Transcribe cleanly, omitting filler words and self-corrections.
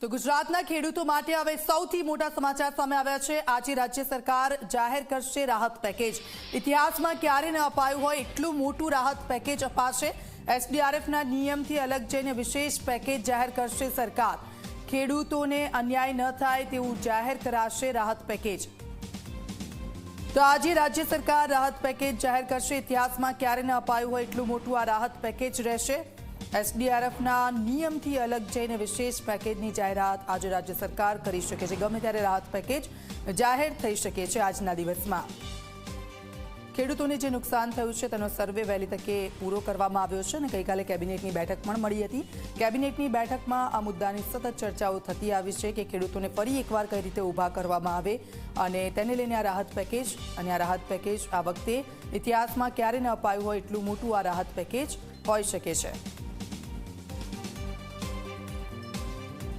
તો ગુજરાતના ખેડૂતો માટે હવે સૌથી મોટા સમાચાર સામે આવ્યા છે। આજે રાજ્ય સરકાર જાહેર કરશે રાહત પેકેજ। ઇતિહાસમાં ક્યારે ન અપાયું હોય એટલું મોટું રાહત પેકેજ અપાશે। એસડીઆરએફના નિયમથી અલગ જઈને વિશેષ પેકેજ જાહેર કરશે સરકાર। ખેડૂતોને અન્યાય ન થાય તેવું જાહેર કરાશે રાહત પેકેજ। તો આજે રાજ્ય સરકાર રાહત પેકેજ જાહેર કરશે। ઇતિહાસમાં ક્યારે ન અપાયું હોય એટલું મોટું આ રાહત પેકેજ રહેશે। એસડીઆરએફના નિયમથી અલગ જઈને વિશેષ પેકેજની જાહેરાત આજે રાજ્ય સરકાર કરી શકે છે। ગમે ત્યારે રાહત પેકેજ જાહેર થઈ શકે છે આજના દિવસમાં। ખેડૂતોને જે નુકસાન થયું છે તેનો સર્વે વહેલી તકે પૂરો કરવામાં આવ્યો છે અને ગઈકાલે કેબિનેટની બેઠક પણ મળી હતી। કેબિનેટની બેઠકમાં આ મુદ્દાની સતત ચર્ચાઓ થતી આવી છે કે ખેડૂતોને ફરી એકવાર કઈ રીતે ઊભા કરવામાં આવે અને તેને લઈને આ રાહત પેકેજ અને આ રાહત પેકેજ આ વખતે ઇતિહાસમાં ક્યારે ન અપાયું હોય એટલું મોટું આ રાહત પેકેજ હોઈ શકે છે।